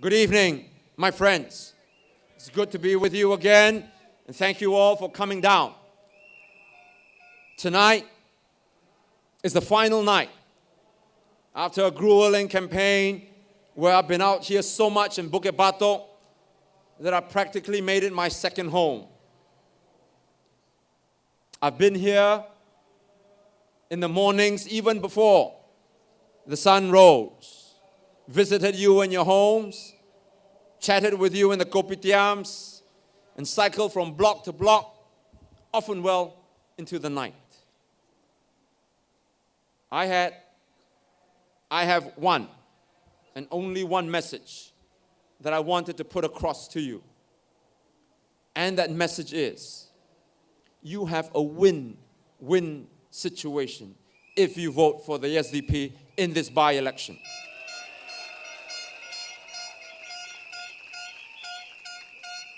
Good evening, my friends. It's good to be with you again, and thank you all for coming down. Tonight is the final night after a grueling campaign where I've been out here so much in Bukit Batok that I practically made it my second home. I've been here in the mornings, even before the sun rose, visited you in your homes, chatted with you in the kopitiams, and cycled from block to block, often well into the night. I have one and only one message that I wanted to put across to you. And that message is, you have a win-win situation if you vote for the SDP in this by-election.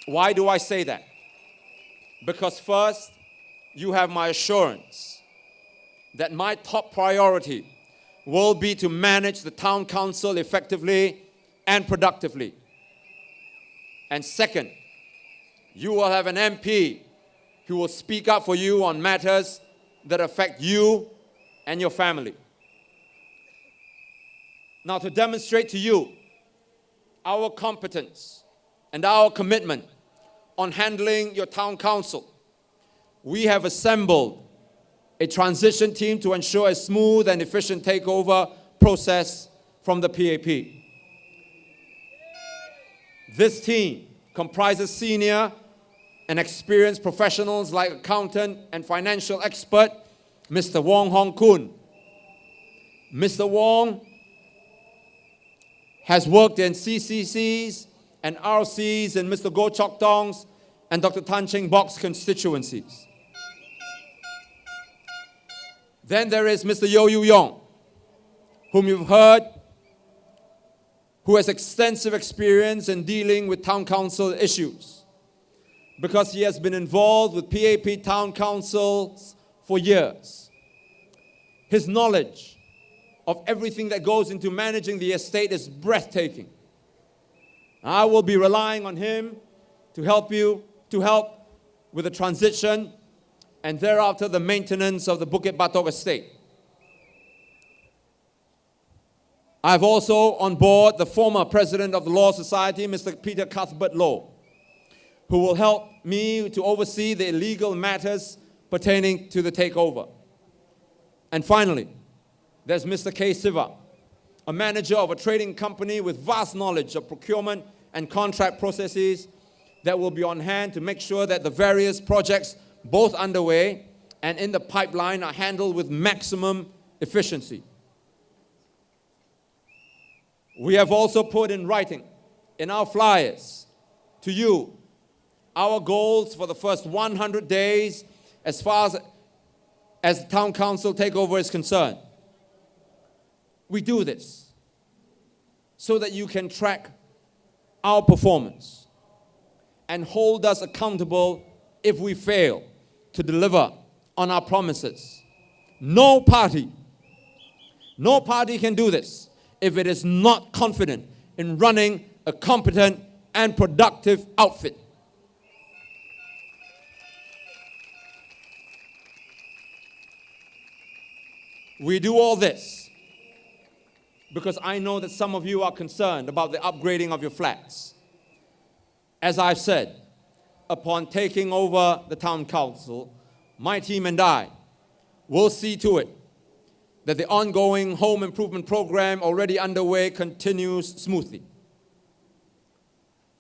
Why do I say that? Because first, you have my assurance that my top priority will be to manage the town council effectively and productively. And second, you will have an MP who will speak up for you on matters that affect you and your family. Now, to demonstrate to you our competence and our commitment on handling your town council, we have assembled a transition team to ensure a smooth and efficient takeover process from the PAP. This team comprises senior and experienced professionals like accountant and financial expert, Mr. Wong Hong Kun. Mr. Wong has worked in CCCs and RCs in Mr. Goh Chok Tong's and Dr. Tan Cheng Bok's constituencies. Then there is Mr. Yeo Yu Yong, whom you've heard, who has extensive experience in dealing with town council issues because he has been involved with PAP town councils for years. His knowledge of everything that goes into managing the estate is breathtaking. I will be relying on him to help with the transition and thereafter the maintenance of the Bukit Batok estate. I have also on board the former president of the Law Society, Mr. Peter Cuthbert Low, who will help me to oversee the legal matters pertaining to the takeover. And finally, there's Mr. K. Siva, a manager of a trading company with vast knowledge of procurement and contract processes that will be on hand to make sure that the various projects both underway and in the pipeline are handled with maximum efficiency. We have also put in writing in our flyers to you our goals for the first 100 days as far as the town council takeover is concerned. We do this so that you can track our performance and hold us accountable if we fail to deliver on our promises. No party can do this if it is not confident in running a competent and productive outfit. We do all this because I know that some of you are concerned about the upgrading of your flats. As I've said, upon taking over the town council, my team and I will see to it that the ongoing home improvement program already underway continues smoothly.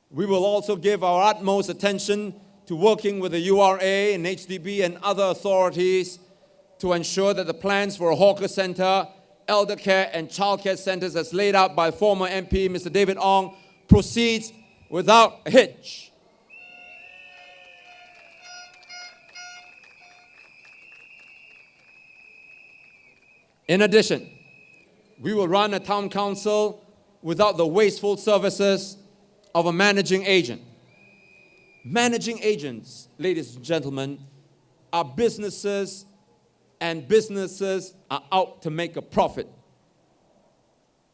We will also give our utmost attention to working with the URA and HDB and other authorities to ensure that the plans for a hawker center, elder care and childcare centers as laid out by former MP Mr. David Ong proceeds without a hitch. In addition, we will run a town council without the wasteful services of a managing agent. Managing agents, ladies and gentlemen, are businesses, and businesses are out to make a profit.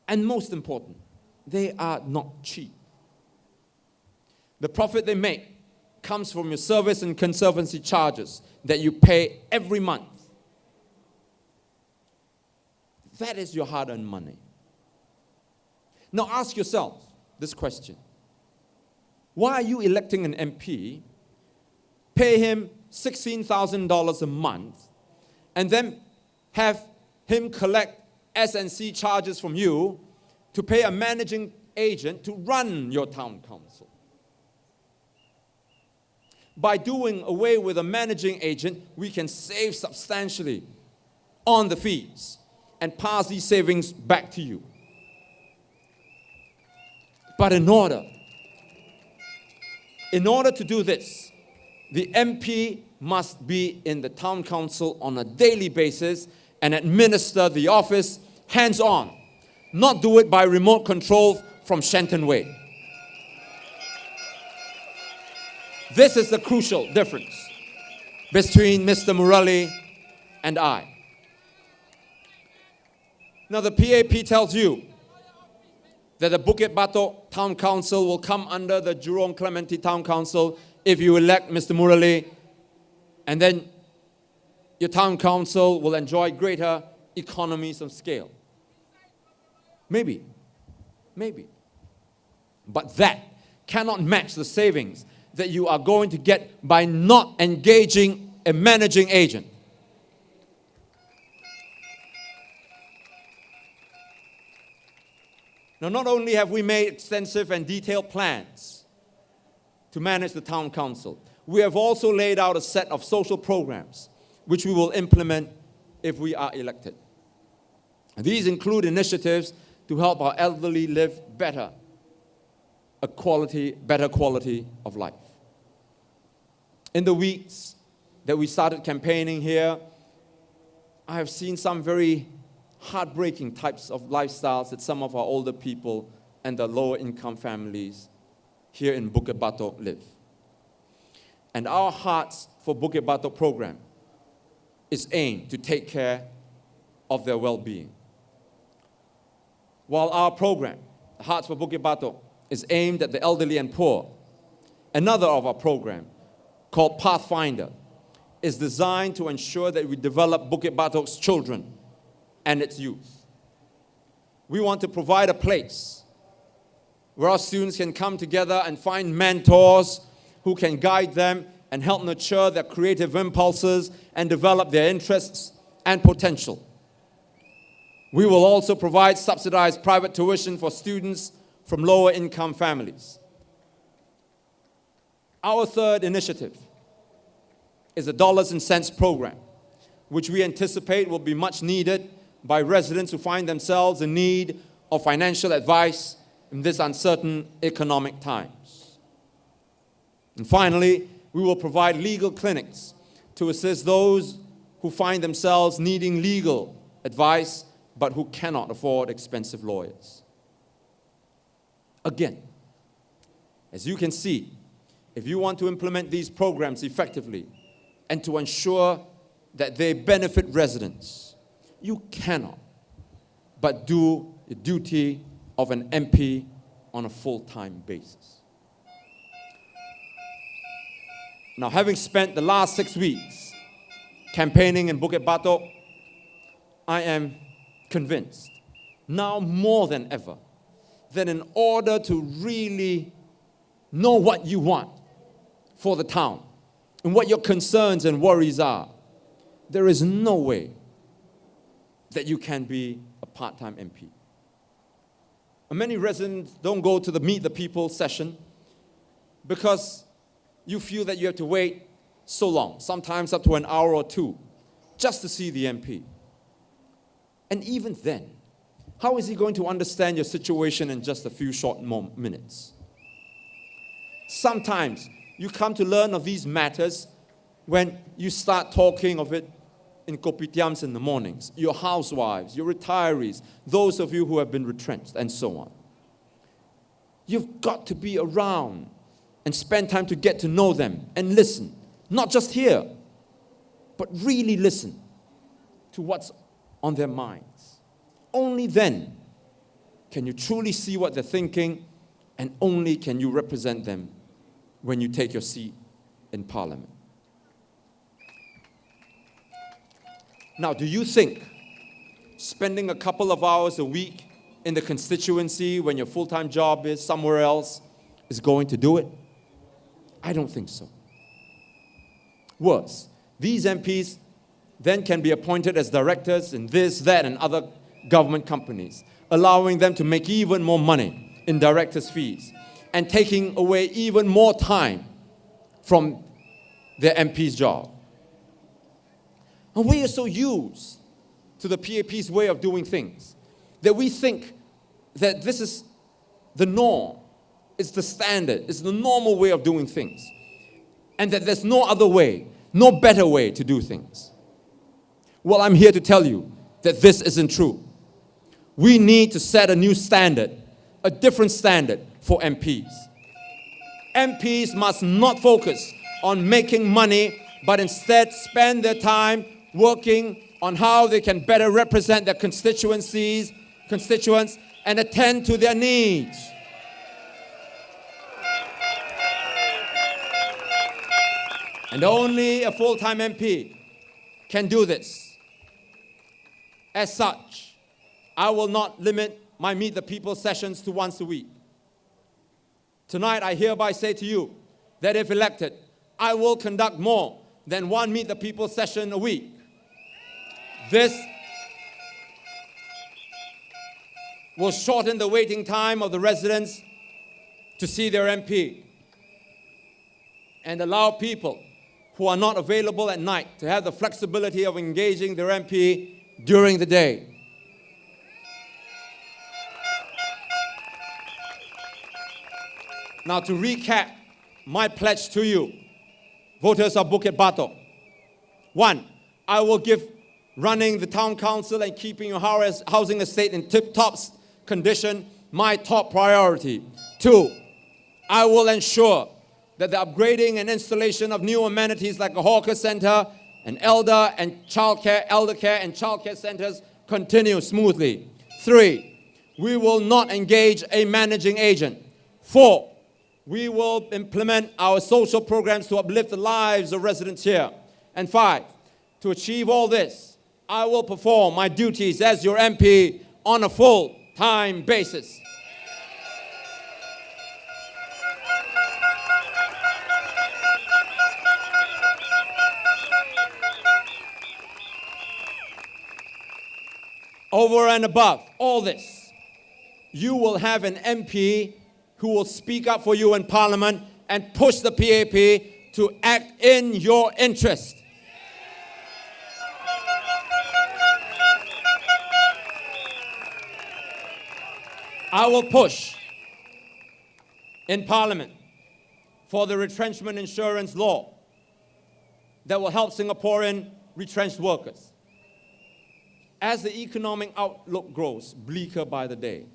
And most important, they are not cheap. The profit they make comes from your service and conservancy charges that you pay every month. That is your hard-earned money. Now ask yourself this question. Why are you electing an MP, pay him $16,000 a month, and then have him collect S&C charges from you to pay a managing agent to run your town council? By doing away with a managing agent, we can save substantially on the fees and pass these savings back to you. But in order to do this, the MP must be in the town council on a daily basis and administer the office hands-on, not do it by remote control from Shenton Way. This is the crucial difference between Mr. Murali and I. Now the PAP tells you that the Bukit Batok Town Council will come under the Jurong Clementi Town Council if you elect Mr. Murali, and then your town council will enjoy greater economies of scale. Maybe. But that cannot match the savings that you are going to get by not engaging a managing agent. Now, not only have we made extensive and detailed plans to manage the town council, we have also laid out a set of social programs which we will implement if we are elected. And these include initiatives to help our elderly live better quality of life. In the weeks that we started campaigning here, I have seen some very heartbreaking types of lifestyles that some of our older people and the lower income families here in Bukit Batok live. And our Hearts for Bukit Batok program is aimed to take care of their well-being. While our program, Hearts for Bukit Batok, is aimed at the elderly and poor, another of our program, called Pathfinder, is designed to ensure that we develop Bukit Batok's children and its youth. We want to provide a place where our students can come together and find mentors who can guide them and help nurture their creative impulses and develop their interests and potential. We will also provide subsidized private tuition for students from lower income families. Our third initiative is the Dollars and Cents program, which we anticipate will be much needed by residents who find themselves in need of financial advice in this uncertain economic times. And finally, we will provide legal clinics to assist those who find themselves needing legal advice but who cannot afford expensive lawyers. Again, as you can see, if you want to implement these programs effectively and to ensure that they benefit residents, you cannot but do the duty of an MP on a full-time basis. Now, having spent the last 6 weeks campaigning in Bukit Batok, I am convinced, now more than ever, that in order to really know what you want for the town and what your concerns and worries are, there is no way that you can be a part-time MP. And many residents don't go to the Meet the People session because you feel that you have to wait so long, sometimes up to an hour or two, just to see the MP. And even then, how is he going to understand your situation in just a few short minutes? Sometimes you come to learn of these matters when you start talking of it in kopitiams in the mornings, your housewives, your retirees, those of you who have been retrenched, and so on. You've got to be around and spend time to get to know them and listen. Not just hear, but really listen to what's on their minds. Only then can you truly see what they're thinking, and only can you represent them when you take your seat in Parliament. Now, do you think spending a couple of hours a week in the constituency when your full-time job is somewhere else is going to do it? I don't think so. Worse, these MPs then can be appointed as directors in this, that, and other government companies, allowing them to make even more money in directors' fees and taking away even more time from their MP's job. And we are so used to the PAP's way of doing things that we think that this is the norm, it's the standard, it's the normal way of doing things, and that there's no other way, no better way to do things. Well, I'm here to tell you that this isn't true. We need to set a new standard, a different standard for MPs. MPs must not focus on making money, but instead spend their time working on how they can better represent their constituents, and attend to their needs. And only a full-time MP can do this. As such, I will not limit my Meet the People sessions to once a week. Tonight, I hereby say to you that if elected, I will conduct more than one Meet the People session a week. This will shorten the waiting time of the residents to see their MP and allow people who are not available at night to have the flexibility of engaging their MP during the day. Now, to recap my pledge to you, voters of Bukit Batok. 1, I will give running the town council and keeping your housing estate in tip-top condition my top priority. 2, I will ensure that the upgrading and installation of new amenities like a hawker center, an elder care and childcare centers continue smoothly. 3, we will not engage a managing agent. 4, we will implement our social programs to uplift the lives of residents here. And 5, to achieve all this, I will perform my duties as your MP on a full-time basis. Over and above all this, you will have an MP who will speak up for you in Parliament and push the PAP to act in your interest. I will push in Parliament for the retrenchment insurance law that will help Singaporean retrenched workers. As the economic outlook grows bleaker by the day,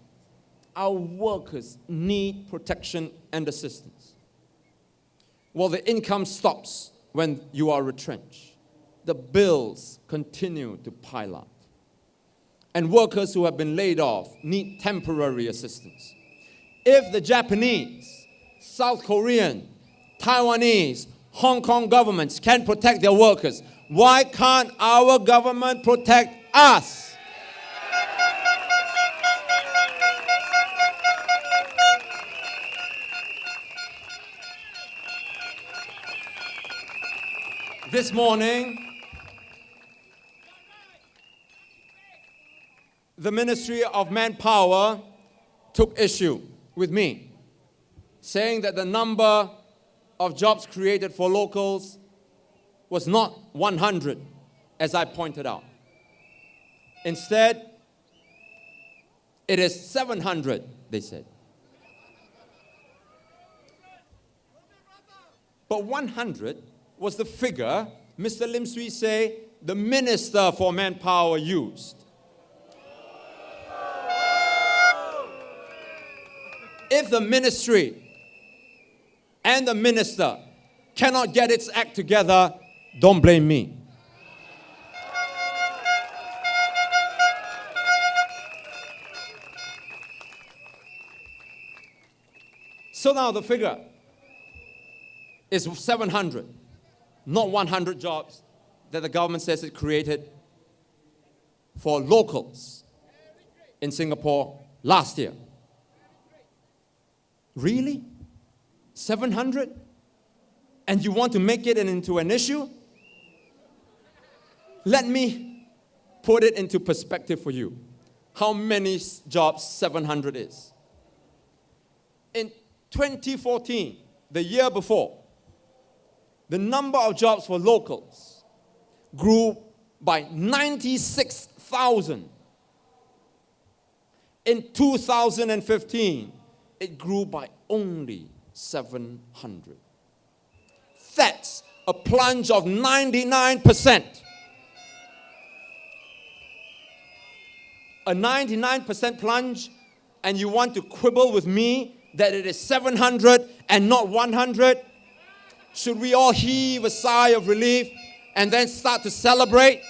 our workers need protection and assistance. While the income stops when you are retrenched, the bills continue to pile up. And workers who have been laid off need temporary assistance. If the Japanese, South Korean, Taiwanese, Hong Kong governments can protect their workers, why can't our government protect us? This morning, the Ministry of Manpower took issue with me, saying that the number of jobs created for locals was not 100, as I pointed out. Instead, it is 700, they said. But 100 was the figure Mr. Lim Swee Say, the Minister for Manpower, used. If the ministry and the minister cannot get its act together, don't blame me. So now the figure is 700, not 100 jobs that the government says it created for locals in Singapore last year. Really? 700? And you want to make it into an issue? Let me put it into perspective for you. How many jobs 700 is? In 2014, the year before, the number of jobs for locals grew by 96,000. In 2015, it grew by only 700. That's a plunge of 99%. A 99% plunge, and you want to quibble with me that it is 700 and not 100? Should we all heave a sigh of relief and then start to celebrate?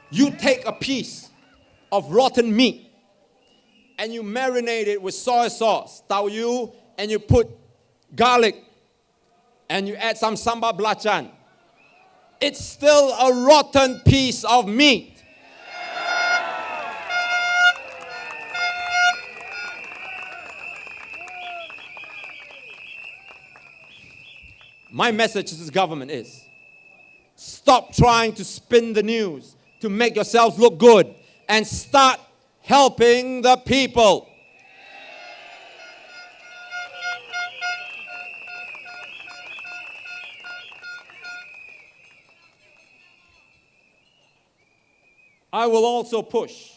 You take a piece of rotten meat and you marinate it with soy sauce, tau yu, and you put garlic and you add some sambal belacan. It's still a rotten piece of meat. My message to this government is, stop trying to spin the news to make yourselves look good and start helping the people. I will also push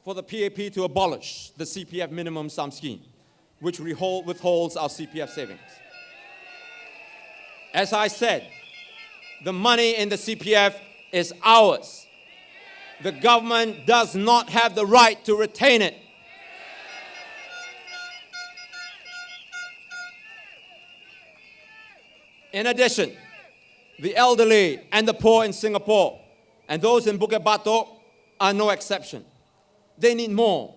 for the PAP to abolish the CPF minimum sum scheme, which withholds our CPF savings. As I said, the money in the CPF is ours. The government does not have the right to retain it. In addition, the elderly and the poor in Singapore, and those in Bukit Batok, are no exception. They need more,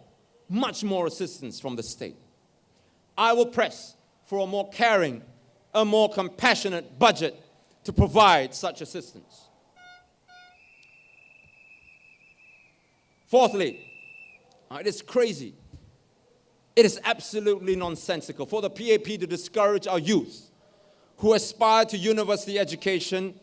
much more assistance from the state. I will press for a more caring, a more compassionate budget to provide such assistance. Fourthly, it is crazy. It is absolutely nonsensical for the PAP to discourage our youth who aspire to university education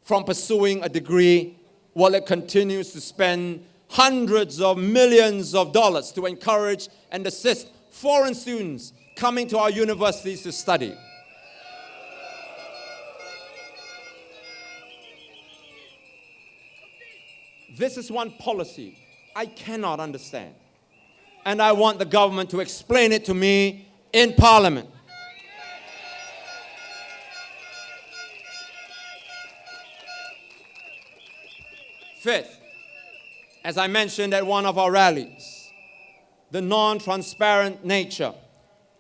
from pursuing a degree while it continues to spend hundreds of millions of dollars to encourage and assist foreign students coming to our universities to study. This is one policy I cannot understand, and I want the government to explain it to me in Parliament. Fifth, as I mentioned at one of our rallies, the non-transparent nature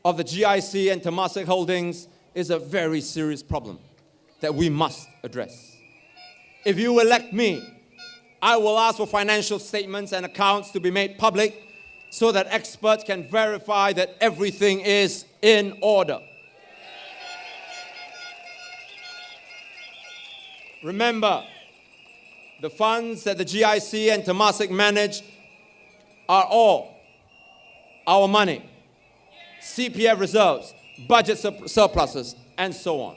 of the GIC and Temasek holdings is a very serious problem that we must address. If you elect me, I will ask for financial statements and accounts to be made public so that experts can verify that everything is in order. Remember, the funds that the GIC and Temasek manage are all our money, CPF reserves, budget surpluses, and so on.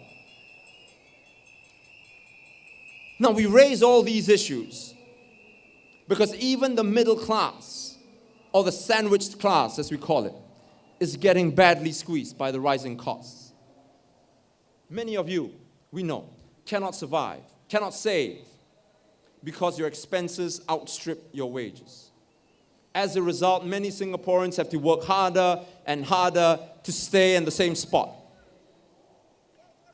Now, we raise all these issues because even the middle class, or the sandwiched class as we call it, is getting badly squeezed by the rising costs. Many of you, we know, cannot survive, cannot save, because your expenses outstrip your wages. As a result, many Singaporeans have to work harder and harder to stay in the same spot.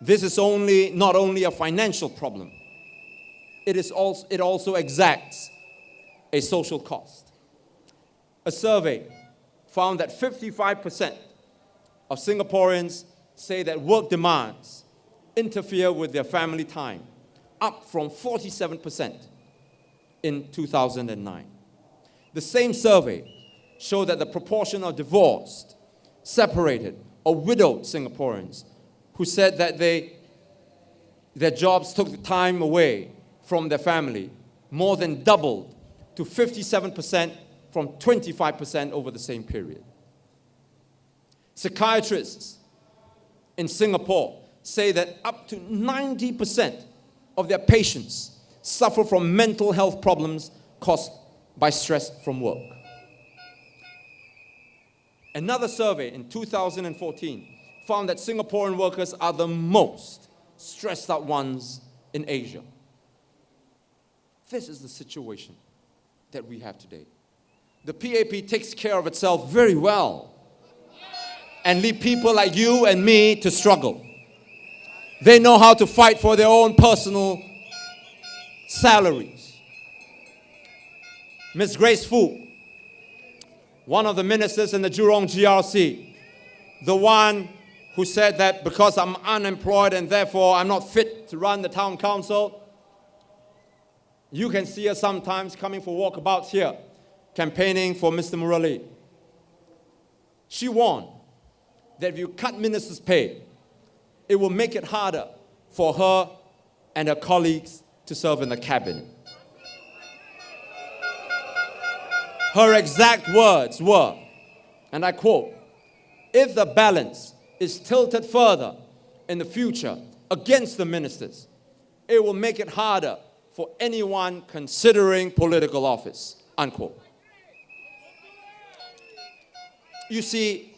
This is not only a financial problem, it also exacts a social cost. A survey found that 55% of Singaporeans say that work demands interfere with their family time, up from 47% in 2009. The same survey showed that the proportion of divorced, separated, or widowed Singaporeans who said that their jobs took the time away from their family more than doubled to 57% from 25% over the same period. Psychiatrists in Singapore say that up to 90% of their patients suffer from mental health problems caused by stress from work. Another survey in 2014 found that Singaporean workers are the most stressed out ones in Asia. This is the situation that we have today. The PAP takes care of itself very well and leave people like you and me to struggle. They know how to fight for their own personal salaries. Ms. Grace Fu, one of the ministers in the Jurong GRC, the one who said that because I'm unemployed and therefore I'm not fit to run the town council, you can see her sometimes coming for walkabouts here, campaigning for Mr. Murali. She warned that if you cut ministers' pay, it will make it harder for her and her colleagues to serve in the cabinet. Her exact words were, and I quote, "If the balance is tilted further in the future against the ministers, it will make it harder for anyone considering political office," unquote. You see,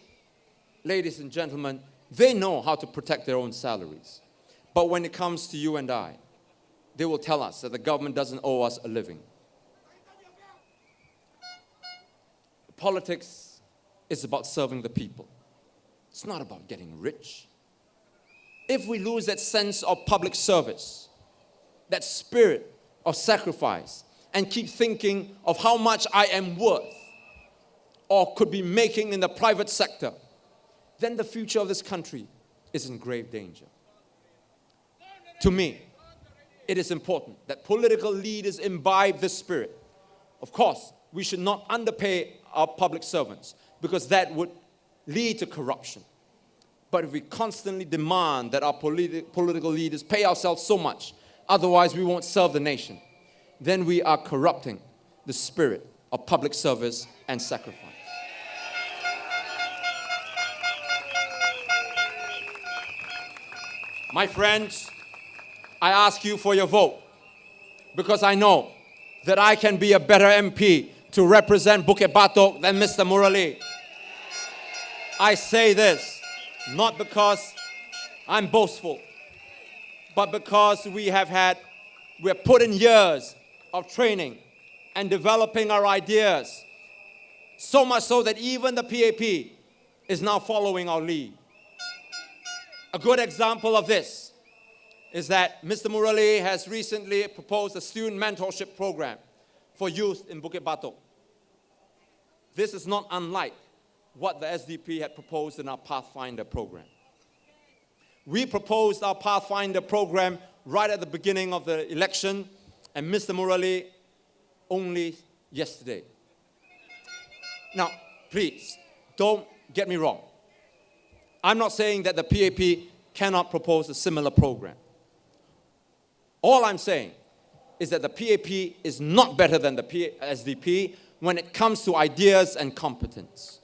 ladies and gentlemen, they know how to protect their own salaries. But when it comes to you and I, they will tell us that the government doesn't owe us a living. Politics is about serving the people. It's not about getting rich. If we lose that sense of public service, that spirit of sacrifice, and keep thinking of how much I am worth or could be making in the private sector, then the future of this country is in grave danger. To me, it is important that political leaders imbibe this spirit. Of course, we should not underpay our public servants because that would lead to corruption. But if we constantly demand that our political leaders pay ourselves so much, otherwise we won't serve the nation, then we are corrupting the spirit of public service and sacrifice. My friends, I ask you for your vote because I know that I can be a better MP to represent Bukit Batok than Mr. Murali. I say this not because I'm boastful, but because we have put in years of training and developing our ideas, so much so that even the PAP is now following our lead. A good example of this is that Mr. Murali has recently proposed a student mentorship program for youth in Bukit Batok. This is not unlike what the SDP had proposed in our Pathfinder program. We proposed our Pathfinder program right at the beginning of the election, and Mr. Murali only yesterday. Now, please, don't get me wrong. I'm not saying that the PAP cannot propose a similar program. All I'm saying is that the PAP is not better than the SDP when it comes to ideas and competence.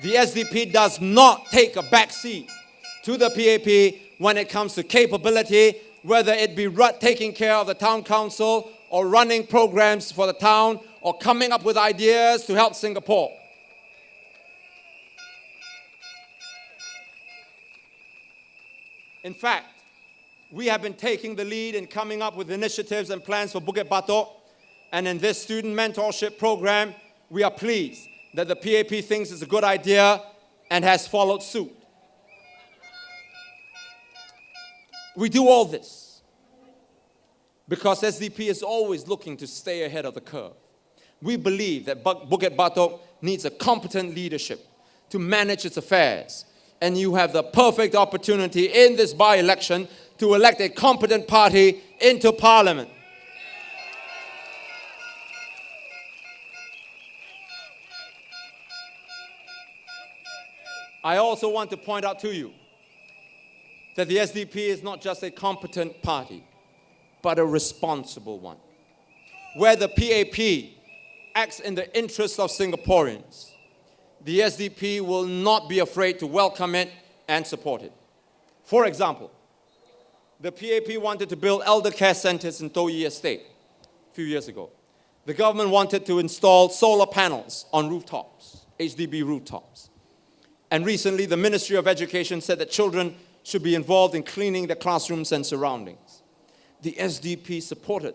The SDP does not take a back seat to the PAP when it comes to capability, whether it be taking care of the town council or running programs for the town or coming up with ideas to help Singapore. In fact, we have been taking the lead in coming up with initiatives and plans for Bukit Batok, and in this student mentorship program, we are pleased that the PAP thinks it's a good idea and has followed suit. We do all this because SDP is always looking to stay ahead of the curve. We believe that Bukit Batok needs a competent leadership to manage its affairs, and you have the perfect opportunity in this by-election to elect a competent party into Parliament. I also want to point out to you that the SDP is not just a competent party, but a responsible one. Where the PAP acts in the interest of Singaporeans, the SDP will not be afraid to welcome it and support it. For example, the PAP wanted to build elder care centers in Toyi Estate a few years ago. The government wanted to install solar panels on rooftops, HDB rooftops. And recently, the Ministry of Education said that children should be involved in cleaning their classrooms and surroundings. The SDP supported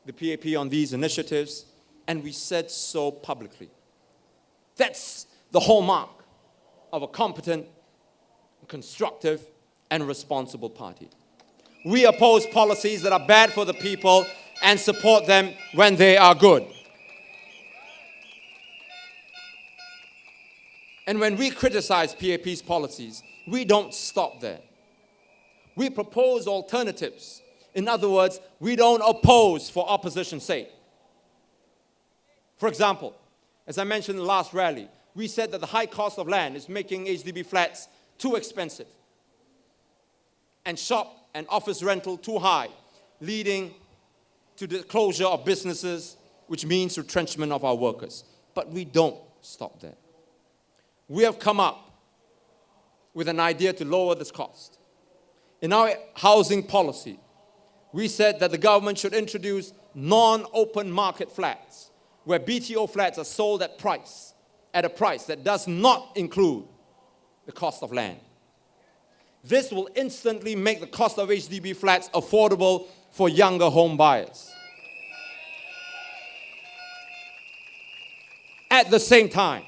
the PAP on these initiatives, and we said so publicly. That's the hallmark of a competent, constructive, and responsible party. We oppose policies that are bad for the people and support them when they are good. And when we criticize PAP's policies, we don't stop there. We propose alternatives. In other words, we don't oppose for opposition's sake. For example, as I mentioned in the last rally, we said that the high cost of land is making HDB flats too expensive and shop and office rental too high, leading to the closure of businesses, which means retrenchment of our workers. But we don't stop there. We have come up with an idea to lower this cost. In our housing policy, we said that the government should introduce non-open market flats, where BTO flats are sold at a price that does not include the cost of land. This will instantly make the cost of HDB flats affordable for younger home buyers. At the same time,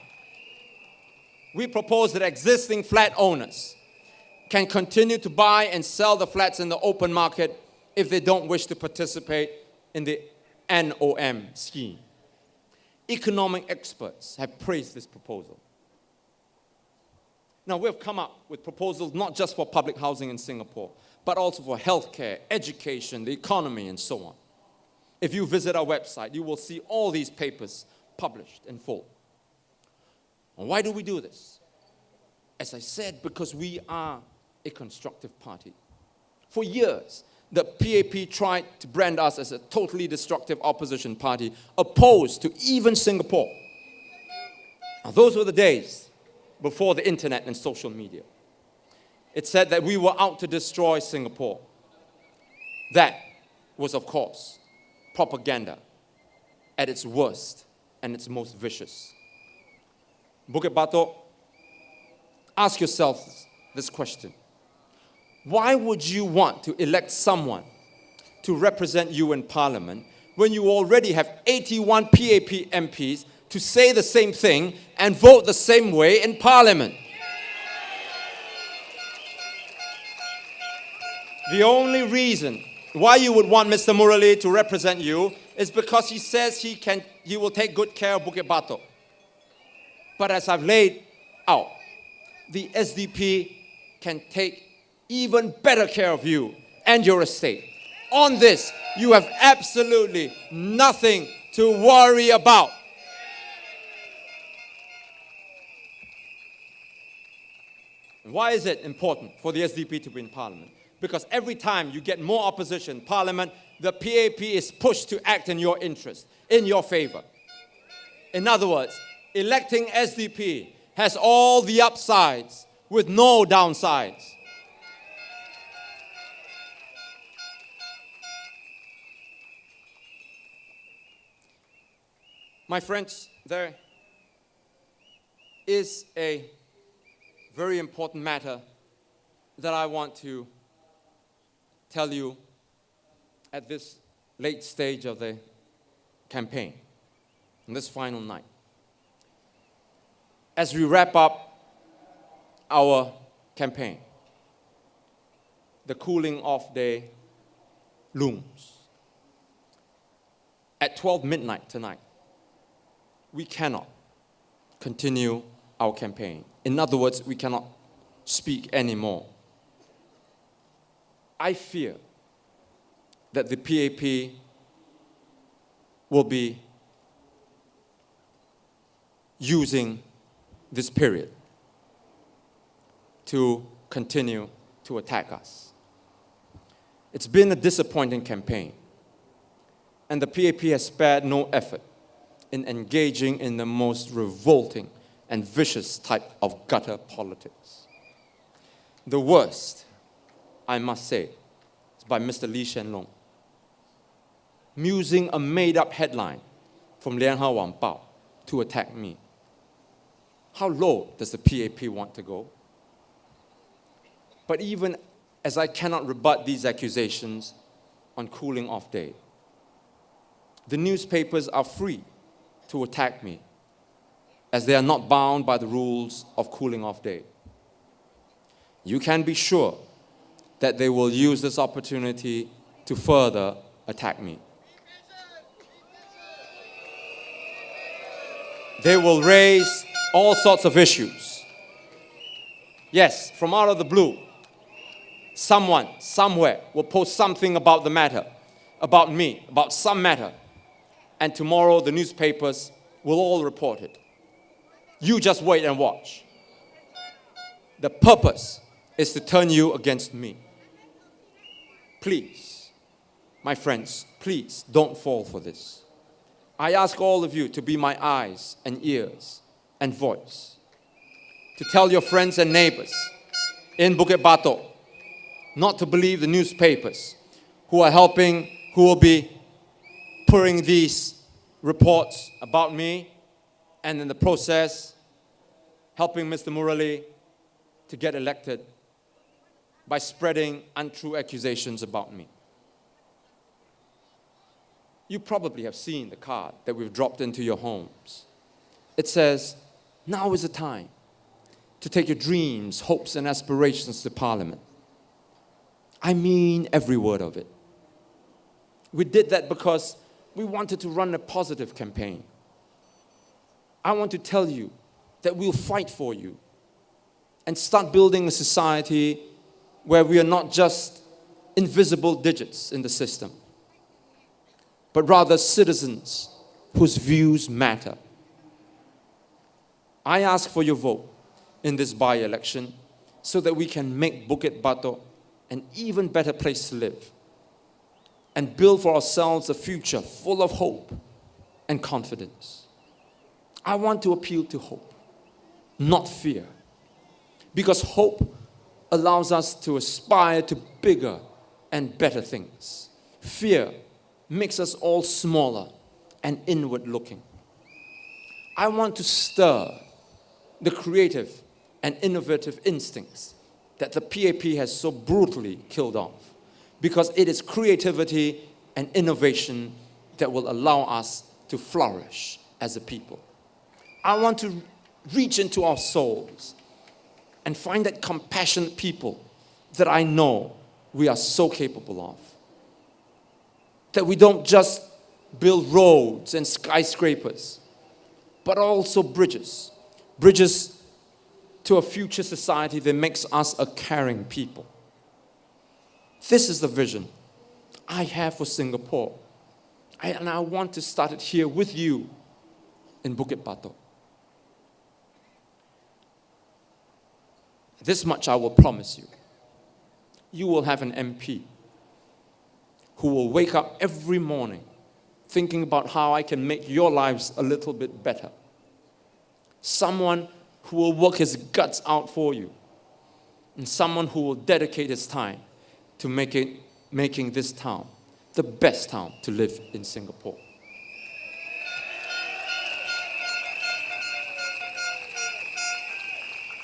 we propose that existing flat owners can continue to buy and sell the flats in the open market if they don't wish to participate in the NOM scheme. Economic experts have praised this proposal. Now, we've come up with proposals not just for public housing in Singapore, but also for healthcare, education, the economy, and so on. If you visit our website, you will see all these papers published in full. And why do we do this? As I said, because we are a constructive party. For years, the PAP tried to brand us as a totally destructive opposition party, opposed to even Singapore. Now, those were the days before the internet and social media. It said that we were out to destroy Singapore. That was, of course, propaganda at its worst and its most vicious. Bukit Batok, ask yourself this question. Why would you want to elect someone to represent you in Parliament when you already have 81 PAP MPs to say the same thing and vote the same way in Parliament? The only reason why you would want Mr. Murali to represent you is because he says he will take good care of Bukit Batok. But as I've laid out, the SDP can take even better care of you and your estate. On this, you have absolutely nothing to worry about. And why is it important for the SDP to be in Parliament? Because every time you get more opposition in Parliament, the PAP is pushed to act in your interest, in your favor. In other words, electing SDP has all the upsides with no downsides. My friends, there is a very important matter that I want to tell you at this late stage of the campaign, on this final night. As we wrap up our campaign, the cooling off day looms. At 12 midnight tonight, we cannot continue our campaign. In other words, we cannot speak anymore. I fear that the PAP will be using this period to continue to attack us. It's been a disappointing campaign, and the PAP has spared no effort in engaging in the most revolting and vicious type of gutter politics. The worst, I must say, is by Mr. Lee Hsien Loong, using a made-up headline from Lianhua Wanbao to attack me. How low does the PAP want to go? But even as I cannot rebut these accusations on cooling off day, the newspapers are free to attack me, as they are not bound by the rules of cooling off day. You can be sure that they will use this opportunity to further attack me. They will raise all sorts of issues. Yes, from out of the blue, someone, somewhere, will post something about the matter, about me, about some matter, and tomorrow the newspapers will all report it. You just wait and watch. The purpose is to turn you against me. Please, my friends, please don't fall for this. I ask all of you to be my eyes and ears and voice, to tell your friends and neighbors in Bukit Batok not to believe the newspapers who will be pouring these reports about me, and in the process, helping Mr. Murali to get elected by spreading untrue accusations about me. You probably have seen the card that we've dropped into your homes. It says, now is the time to take your dreams, hopes, and aspirations to Parliament. I mean every word of it. We did that because we wanted to run a positive campaign. I want to tell you that we'll fight for you and start building a society where we are not just invisible digits in the system, but rather citizens whose views matter. I ask for your vote in this by-election so that we can make Bukit Batok an even better place to live and build for ourselves a future full of hope and confidence. I want to appeal to hope, not fear, because hope allows us to aspire to bigger and better things. Fear makes us all smaller and inward-looking. I want to stir the creative and innovative instincts that the PAP has so brutally killed off, because it is creativity and innovation that will allow us to flourish as a people. I want to reach into our souls and find that compassionate people that I know we are so capable of. That we don't just build roads and skyscrapers, but also bridges. Bridges to a future society that makes us a caring people. This is the vision I have for Singapore. And I want to start it here with you in Bukit Batok. This much I will promise you. You will have an MP who will wake up every morning thinking about how I can make your lives a little bit better. Someone who will work his guts out for you. And someone who will dedicate his time to making this town the best town to live in Singapore.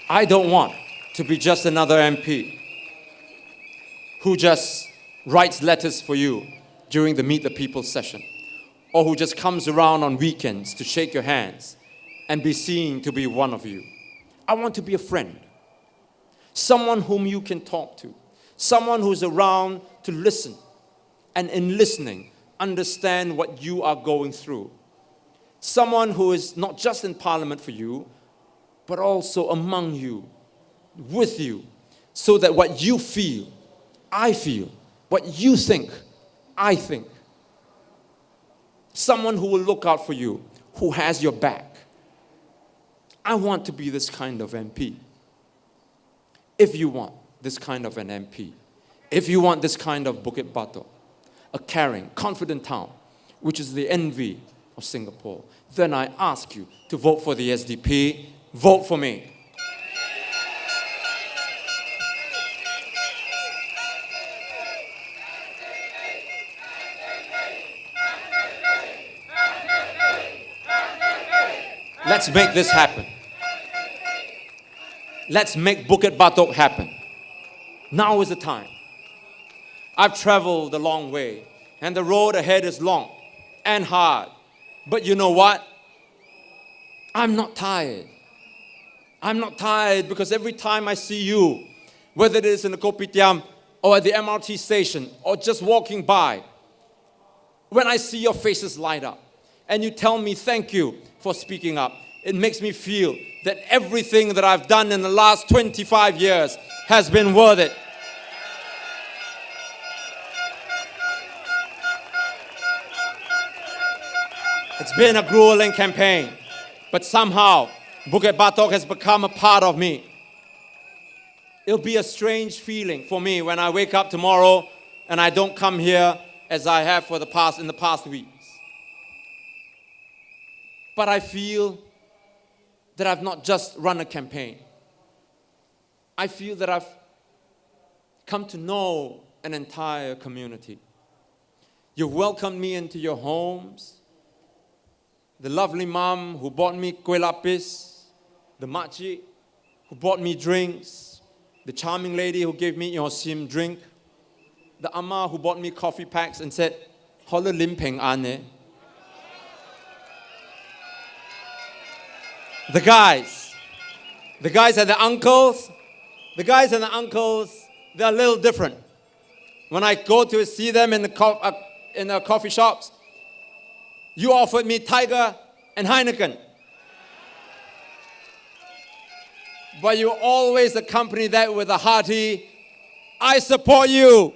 I don't want to be just another MP who just writes letters for you during the Meet the People session, or who just comes around on weekends to shake your hands and be seen to be one of you. I want to be a friend, someone whom you can talk to, someone who's around to listen, and in listening, understand what you are going through. Someone who is not just in Parliament for you, but also among you, with you, so that what you feel, I feel. What you think, I think. Someone who will look out for you, who has your back. I want to be this kind of MP. if you want this kind of an MP, if you want this kind of Bukit Batok, a caring, confident town, which is the envy of Singapore, then I ask you to vote for the SDP. Vote for me. Let's make this happen. Let's make Bukit Batok happen. Now is the time. I've traveled a long way, and the road ahead is long and hard. But you know what? I'm not tired. I'm not tired because every time I see you, whether it is in the kopitiam or at the MRT station or just walking by, when I see your faces light up and you tell me thank you for speaking up, it makes me feel that everything that I've done in the last 25 years has been worth it. It's been a grueling campaign, but somehow Bukit Batok has become a part of me. It'll be a strange feeling for me when I wake up tomorrow and I don't come here as I have in the past weeks. But I feel that I've not just run a campaign. I feel that I've come to know an entire community. You've welcomed me into your homes. The lovely mom who bought me kueh lapis, the makcik who bought me drinks, the charming lady who gave me your sim drink, the amma who bought me coffee packs and said, "Holle lim peng ane." The guys and the uncles, they're a little different. When I go to see them in the coffee shops, you offered me Tiger and Heineken. But you always accompany that with a hearty, "I support you."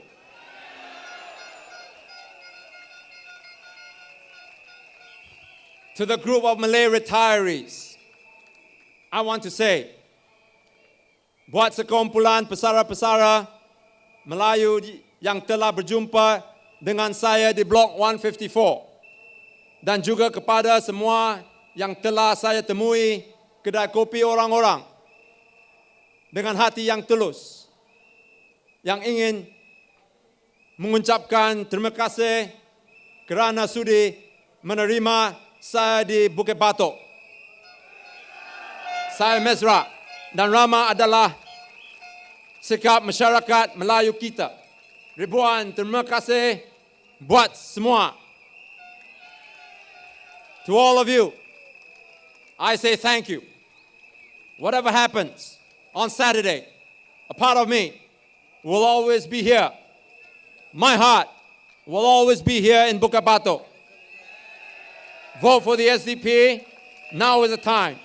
To the group of Malay retirees, I want to say, buat sekumpulan pesara-pesara Melayu yang telah berjumpa dengan saya di Blok 154 dan juga kepada semua yang telah saya temui kedai kopi orang-orang dengan hati yang tulus, yang ingin mengucapkan terima kasih kerana sudi menerima saya di Bukit Batok. Saya mesra dan ramah adalah sikap masyarakat Melayu kita. Ribuan terima kasih buat semua. To all of you, I say thank you. Whatever happens on Saturday, a part of me will always be here. My heart will always be here in Bukit Batok. Vote for the SDP. Now is the time.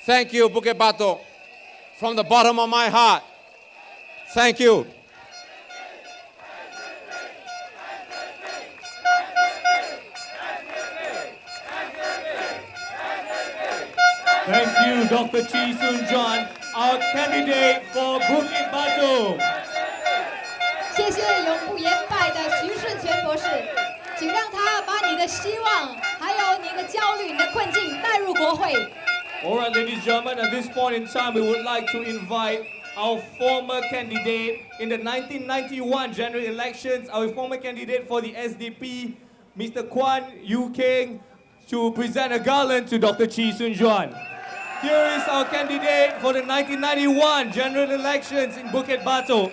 Thank you, Bukit Batok. From the bottom of my heart, thank you. Thank you, Dr. Chee Soon-Juan, our candidate for Bukit Batok. 谢谢永不言败的徐顺全博士，请让他把你的希望，还有你的焦虑、你的困境带入国会。All right, ladies and gentlemen, at this point in time, we would like to invite our former candidate in the 1991 general elections, our former candidate for the SDP, Mr. Kwan Yu Keng, to present a garland to Dr. Chee Soon-Juan. Here is our candidate for the 1991 general elections in Bukit Batok.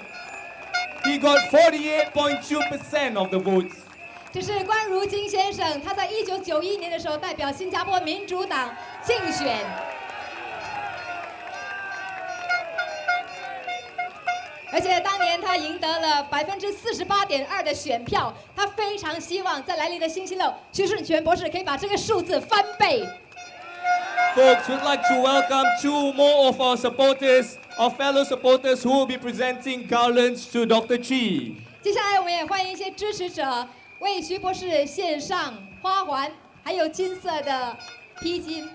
He got 48.2% of the votes. 这是关如金先生，他在1991年的时候代表新加坡民主党竞选。而且当年他赢得了48.2%的选票，他非常希望在来临的星期六，徐顺全博士可以把这个数字翻倍。Folks, we'd like to welcome two more of our supporters, our fellow supporters who will be presenting garlands to Dr. Chee. 接下来我们也欢迎一些支持者为徐博士献上花环，还有金色的披巾。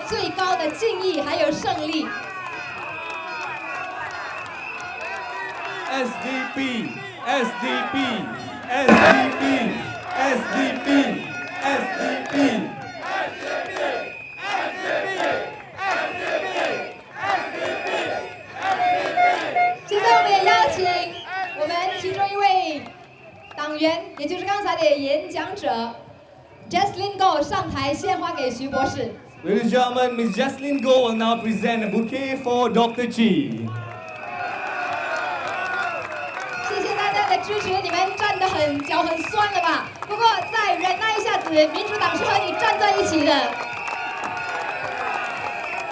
最高的敬意还有胜利。SDP, SDP, SDP, SDP, SDP. 现在我们也邀请我们其中一位党员，也就是刚才的演讲者 Jesslyn Go 上台献花给徐博士。Ladies and gentlemen, Ms. Jesslyn Go will now present a bouquet for Dr. Chee. 谢谢大家的支持，你们站得脚很酸了吧？不过再忍耐一下子，民主党是和你站在一起的。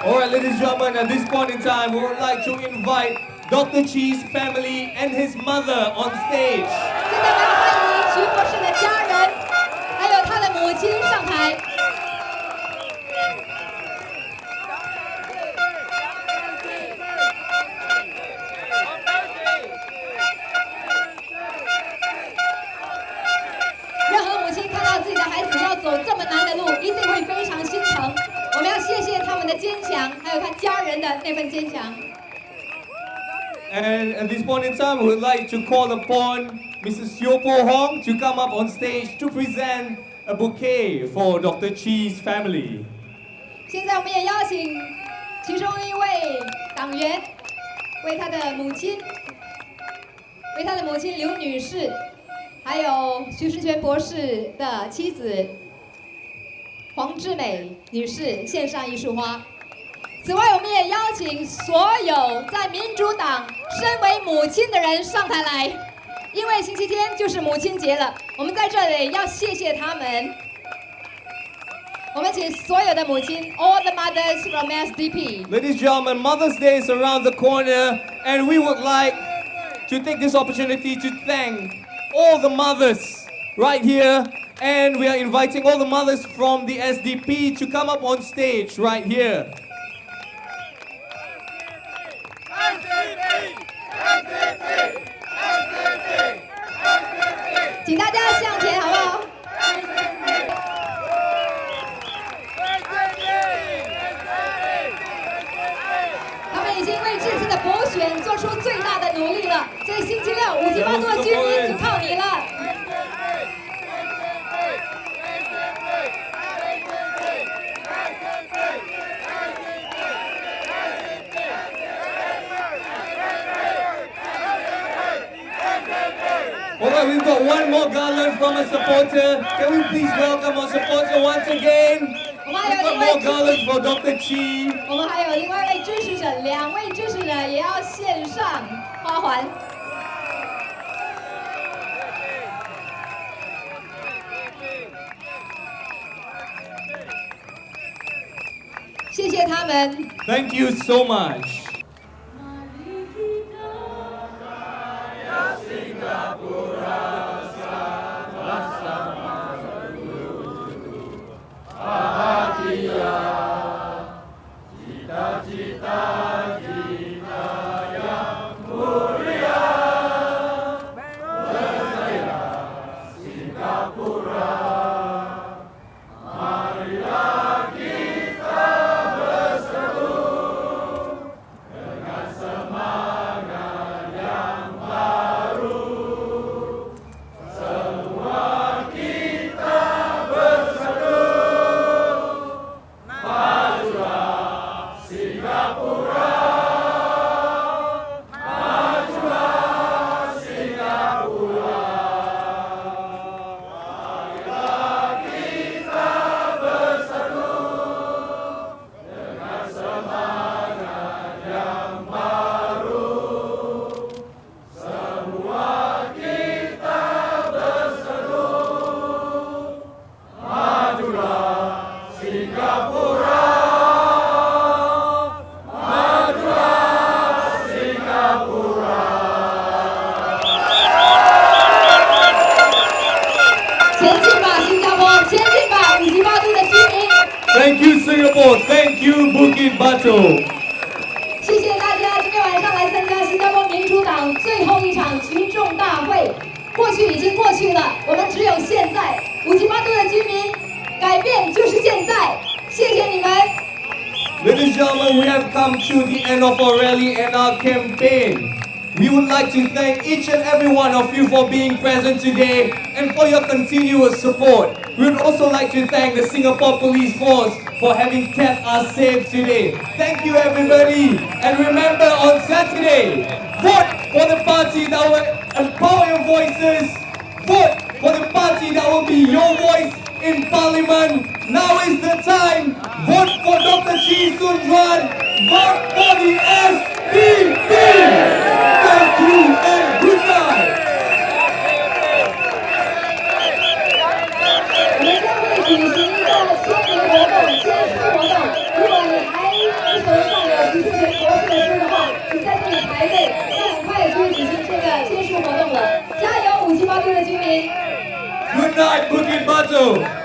Alright, ladies and gentlemen, at this point in time, we would like to invite Dr. Chee's family and his mother on stage. 现在我们要欢迎徐博士的家人，还有他的母亲上台。任何母亲看到自己的孩子要走这么难的路，一定会非常心疼。我们要谢谢他们的坚强，还有他家人的那份坚强。And at this point in time, we would like to call upon Mrs. Siopo Hong to come up on stage to present a bouquet for Dr. Chee's family. 现在我们也邀请其中一位党员为他的母亲刘女士，还有徐世全博士的妻子黄志美女士献上一束花。此外，我们也邀请所有在民主党身为母亲的人上台来，因为星期天就是母亲节了，我们在这里要谢谢他们。我们请所有的母亲 ，all the mothers from SDP。 Ladies and gentlemen, Mother's Day is around the corner, and we would like to take this opportunity to thank all the mothers right here, and we are inviting all the mothers from the SDP to come up on stage right here. 请大家向前好不好？他们已经为这次的补选做出最大的努力了，所以星期六5级8度的居民就靠你了。Alright, we've got one more garland from a supporter. Can we please welcome our supporter once again? We've got more garlands for Dr. Chee. 我们还有另外一位支持者，2位支持者也要献上花环。谢谢他们。 Thank you so much. Thank you, Singapore. Thank you, Bukit Batok. 谢谢大家今天晚上来参加新加坡民主党最后一场群众大会。过去已经过去了，我们只有现在。5级8度的居民，改变就是现在。谢谢你们。Ladies and gentlemen, we have come to the end of our rally and our campaign. We would like to thank each and every one of you for being present today and for your continuous support. We would also like to thank the Singapore Police Force for having kept us safe today. Thank you everybody, and remember on Saturday, vote for the party that will empower your voices. Vote for the party that will be your voice in Parliament. Now is the time. Vote for Dr. Chee Soon Juan. Vote for the SDP. Thank you and good night. 我们将会举行一个签名活动、签书活动。如果你还手上有徐世全博士的书的话，请在这里排队。那很快就会举行这个签书活动了。加油，5786的居民！ Good night, Bukit Batok.